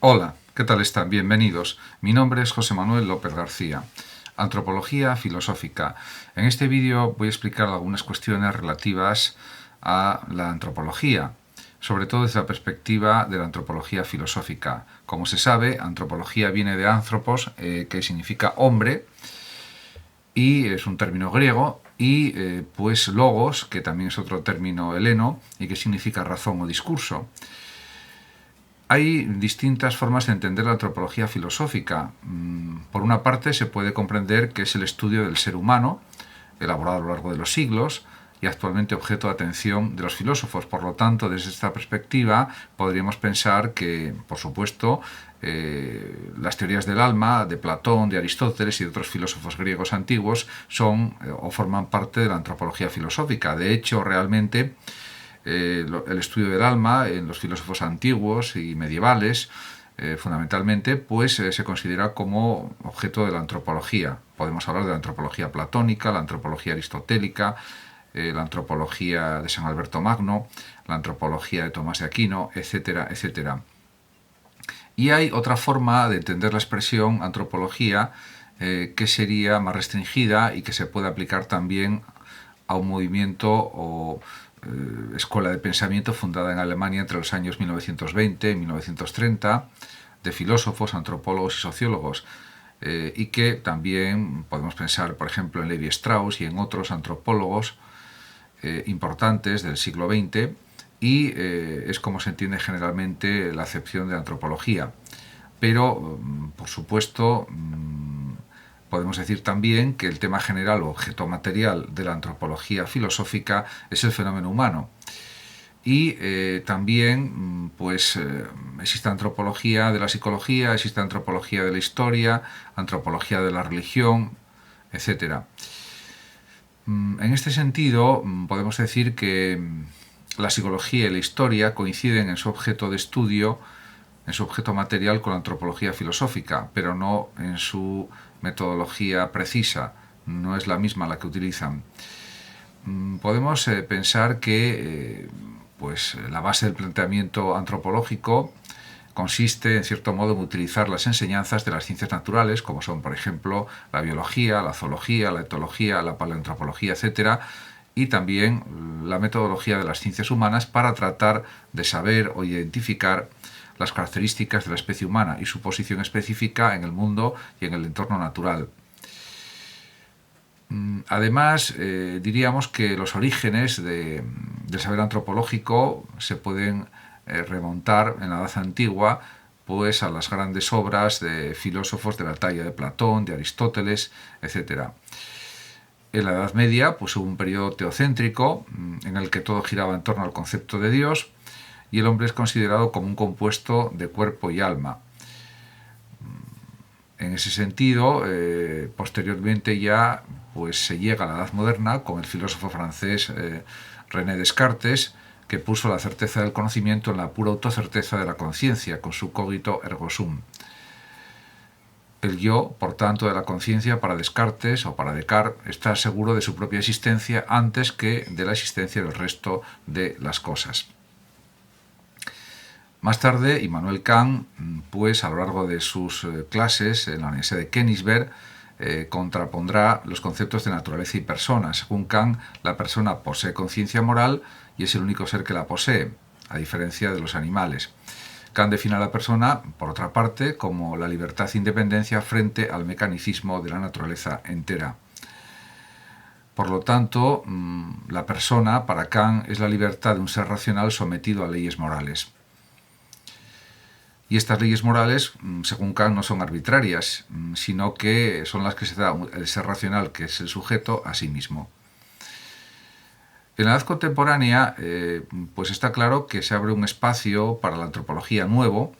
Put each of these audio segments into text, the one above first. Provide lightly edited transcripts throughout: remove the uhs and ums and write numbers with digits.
Hola, ¿qué tal están? Bienvenidos. Mi nombre es José Manuel López García. Antropología filosófica. En este vídeo voy a explicar algunas cuestiones relativas a la antropología, sobre todo desde la perspectiva de la antropología filosófica. Como se sabe, antropología viene de anthropos, que significa hombre, y es un término griego, y pues logos, que también es otro término heleno, y que significa razón o discurso. Hay distintas formas de entender la antropología filosófica. Por una parte, se puede comprender que es el estudio del ser humano, elaborado a lo largo de los siglos, y actualmente objeto de atención de los filósofos. Por lo tanto, desde esta perspectiva, podríamos pensar que, por supuesto, las teorías del alma de Platón, de Aristóteles y de otros filósofos griegos antiguos son o forman parte de la antropología filosófica. De hecho, realmente, el estudio del alma en los filósofos antiguos y medievales, fundamentalmente, pues se considera como objeto de la antropología. Podemos hablar de la antropología platónica, la antropología aristotélica, la antropología de San Alberto Magno, la antropología de Tomás de Aquino, etcétera, etcétera. Y hay otra forma de entender la expresión antropología que sería más restringida y que se puede aplicar también a un movimiento o escuela de pensamiento fundada en Alemania entre los años 1920 y 1930, de filósofos, antropólogos y sociólogos, y que también podemos pensar, por ejemplo, en Levi Strauss y en otros antropólogos importantes del siglo XX, y es como se entiende generalmente la acepción de antropología. Pero, por supuesto, podemos decir también que el tema general o objeto material de la antropología filosófica es el fenómeno humano. Y también pues existe antropología de la psicología, existe antropología de la historia, antropología de la religión, etc. En este sentido, podemos decir que la psicología y la historia coinciden en su objeto de estudio, en su objeto material, con la antropología filosófica, pero no en su metodología precisa, no es la misma la que utilizan. Podemos pensar que pues la base del planteamiento antropológico consiste, en cierto modo, en utilizar las enseñanzas de las ciencias naturales, como son, por ejemplo, la biología, la zoología, la etología, la paleoantropología, etc., y también la metodología de las ciencias humanas para tratar de saber o identificar las características de la especie humana y su posición específica en el mundo y en el entorno natural. Además, diríamos que los orígenes del saber antropológico se pueden remontar en la Edad Antigua pues a las grandes obras de filósofos de la talla de Platón, de Aristóteles, etc. En la Edad Media pues hubo un periodo teocéntrico en el que todo giraba en torno al concepto de Dios, y el hombre es considerado como un compuesto de cuerpo y alma. En ese sentido, posteriormente ya pues se llega a la Edad Moderna con el filósofo francés René Descartes, que puso la certeza del conocimiento en la pura autocerteza de la conciencia, con su cogito ergo sum. El yo, por tanto, de la conciencia, para Descartes o para Descartes, está seguro de su propia existencia antes que de la existencia del resto de las cosas. Más tarde, Immanuel Kant, pues a lo largo de sus clases en la Universidad de Königsberg, contrapondrá los conceptos de naturaleza y persona. Según Kant, la persona posee conciencia moral y es el único ser que la posee, a diferencia de los animales. Kant define a la persona, por otra parte, como la libertad e independencia frente al mecanicismo de la naturaleza entera. Por lo tanto, la persona, para Kant, es la libertad de un ser racional sometido a leyes morales. Y estas leyes morales, según Kant, no son arbitrarias, sino que son las que se da el ser racional, que es el sujeto, a sí mismo. En la edad contemporánea, pues está claro que se abre un espacio para la antropología nuevo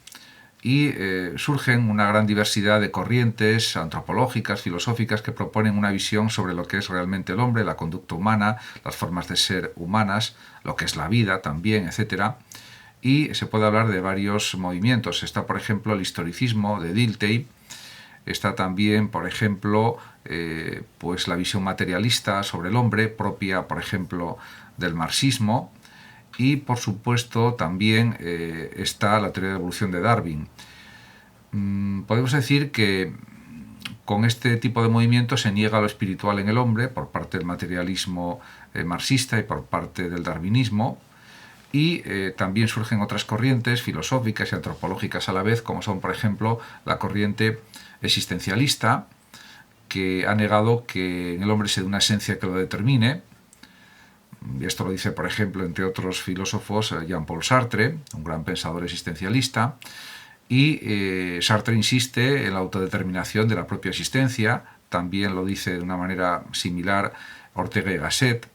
y surgen una gran diversidad de corrientes antropológicas, filosóficas, que proponen una visión sobre lo que es realmente el hombre, la conducta humana, las formas de ser humanas, lo que es la vida también, etc. Y se puede hablar de varios movimientos. Está, por ejemplo, el historicismo de Dilthey. Está también, por ejemplo, pues la visión materialista sobre el hombre, propia, por ejemplo, del marxismo. Y, por supuesto, también está la teoría de evolución de Darwin. Podemos decir que con este tipo de movimiento se niega lo espiritual en el hombre por parte del materialismo marxista y por parte del darwinismo, y también surgen otras corrientes filosóficas y antropológicas a la vez, como son, por ejemplo, la corriente existencialista, que ha negado que en el hombre se dé una esencia que lo determine. Y esto lo dice, por ejemplo, entre otros filósofos, Jean-Paul Sartre, un gran pensador existencialista. Y Sartre insiste en la autodeterminación de la propia existencia. También lo dice de una manera similar Ortega y Gasset,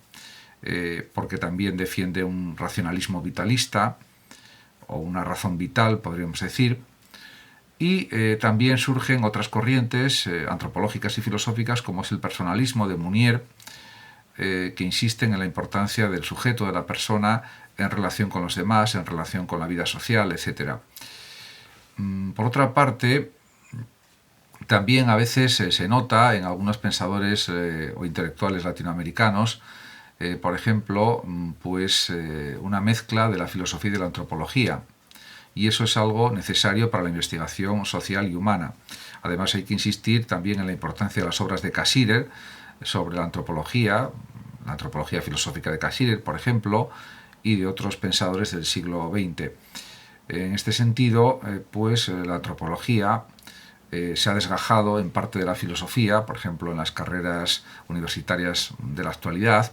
porque también defiende un racionalismo vitalista, o una razón vital, podríamos decir. Y también surgen otras corrientes antropológicas y filosóficas, como es el personalismo de Mounier, que insisten en la importancia del sujeto, de la persona, en relación con los demás, en relación con la vida social, etc. Por otra parte, también a veces se nota en algunos pensadores o intelectuales latinoamericanos, por ejemplo, una mezcla de la filosofía y de la antropología. Y eso es algo necesario para la investigación social y humana. Además, hay que insistir también en la importancia de las obras de Cassirer sobre la antropología filosófica de Cassirer, por ejemplo, y de otros pensadores del siglo XX. En este sentido, la antropología se ha desgajado en parte de la filosofía, por ejemplo, en las carreras universitarias de la actualidad,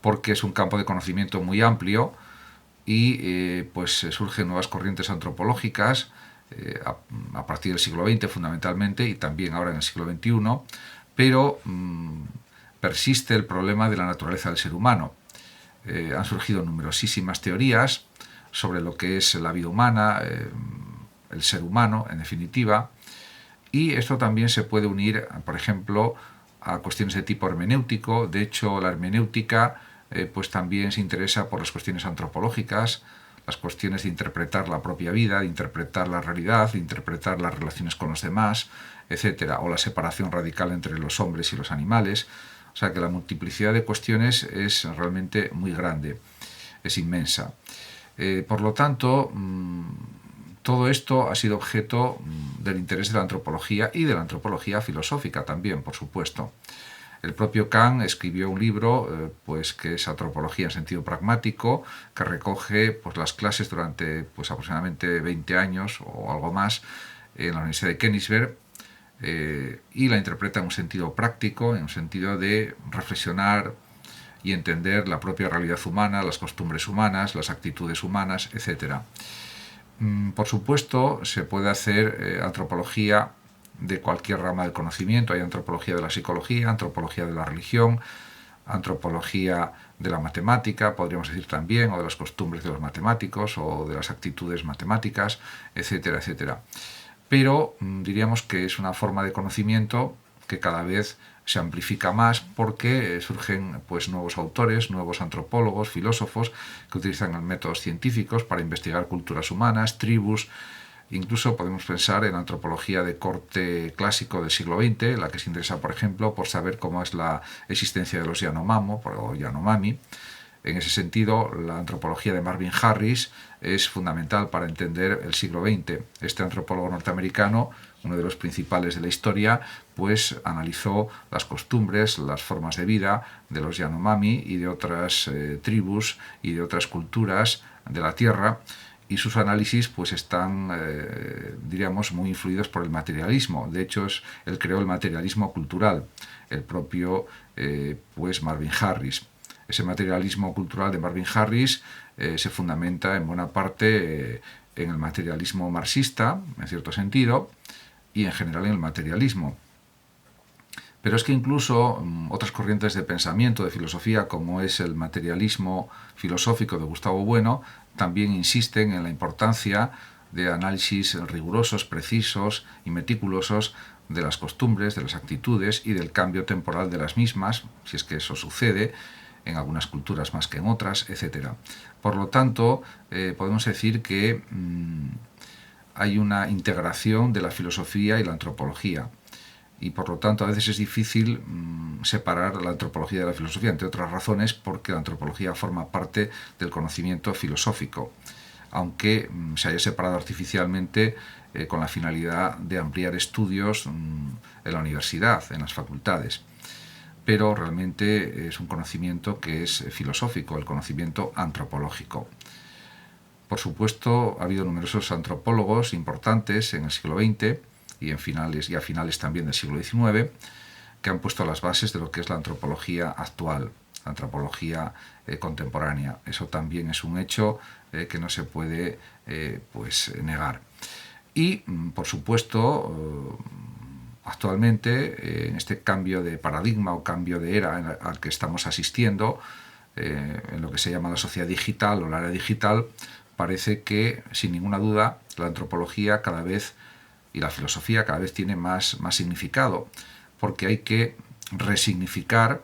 porque es un campo de conocimiento muy amplio y surgen nuevas corrientes antropológicas a partir del siglo XX fundamentalmente, y también ahora en el siglo XXI, pero persiste el problema de la naturaleza del ser humano. Han surgido numerosísimas teorías sobre lo que es la vida humana, el ser humano, en definitiva, y esto también se puede unir, por ejemplo, a cuestiones de tipo hermenéutico. De hecho, la hermenéutica también se interesa por las cuestiones antropológicas, las cuestiones de interpretar la propia vida, de interpretar la realidad, de interpretar las relaciones con los demás, etc., o la separación radical entre los hombres y los animales. O sea que la multiplicidad de cuestiones es realmente muy grande, es inmensa. Por lo tanto, todo esto ha sido objeto del interés de la antropología y de la antropología filosófica también, por supuesto. El propio Kant escribió un libro que es Antropología en sentido pragmático, que recoge las clases durante aproximadamente 20 años o algo más en la Universidad de Königsberg, y la interpreta en un sentido práctico, en un sentido de reflexionar y entender la propia realidad humana, las costumbres humanas, las actitudes humanas, etc. Por supuesto, se puede hacer antropología de cualquier rama del conocimiento. Hay antropología de la psicología, antropología de la religión, antropología de la matemática, podríamos decir también, o de las costumbres de los matemáticos, o de las actitudes matemáticas, etcétera, etcétera. Pero diríamos que es una forma de conocimiento que cada vez se amplifica más, porque surgen nuevos autores, nuevos antropólogos, filósofos que utilizan métodos científicos para investigar culturas humanas, tribus. Incluso podemos pensar en antropología de corte clásico del siglo XX, la que se interesa, por ejemplo, por saber cómo es la existencia de los Yanomamo o Yanomami. En ese sentido, la antropología de Marvin Harris es fundamental para entender el siglo XX. Este antropólogo norteamericano, uno de los principales de la historia, analizó las costumbres, las formas de vida de los Yanomami y de otras tribus y de otras culturas de la Tierra, y sus análisis están, diríamos, muy influidos por el materialismo. De hecho, él creó el materialismo cultural, el propio Marvin Harris. Ese materialismo cultural de Marvin Harris se fundamenta en buena parte en el materialismo marxista, en cierto sentido, y en general en el materialismo. Pero es que incluso otras corrientes de pensamiento, de filosofía, como es el materialismo filosófico de Gustavo Bueno, también insisten en la importancia de análisis rigurosos, precisos y meticulosos de las costumbres, de las actitudes y del cambio temporal de las mismas, si es que eso sucede, en algunas culturas más que en otras, etc. Por lo tanto, podemos decir que hay una integración de la filosofía y la antropología, y por lo tanto a veces es difícil separar la antropología de la filosofía, entre otras razones porque la antropología forma parte del conocimiento filosófico. aunque se haya separado artificialmente con la finalidad de ampliar estudios en la universidad, en las facultades. Pero realmente es un conocimiento que es filosófico, el conocimiento antropológico. Por supuesto, ha habido numerosos antropólogos importantes en el siglo XX y a finales también del siglo XIX que han puesto las bases de lo que es la antropología actual, la antropología contemporánea. Eso también es un hecho que no se puede negar. Y, por supuesto, actualmente, en este cambio de paradigma o cambio de era al que estamos asistiendo, en lo que se llama la sociedad digital o la era digital, parece que, sin ninguna duda, la antropología cada vez y la filosofía cada vez tiene más significado, porque hay que resignificar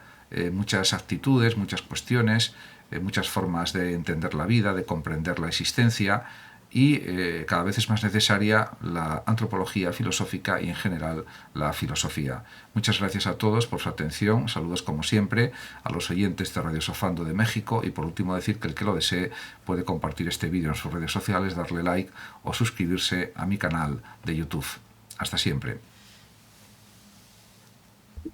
muchas actitudes, muchas cuestiones, muchas formas de entender la vida, de comprender la existencia, y cada vez es más necesaria la antropología filosófica y en general la filosofía. Muchas gracias a todos por su atención, saludos como siempre a los oyentes de Radio Sofando de México y por último decir que el que lo desee puede compartir este vídeo en sus redes sociales, darle like o suscribirse a mi canal de YouTube. Hasta siempre.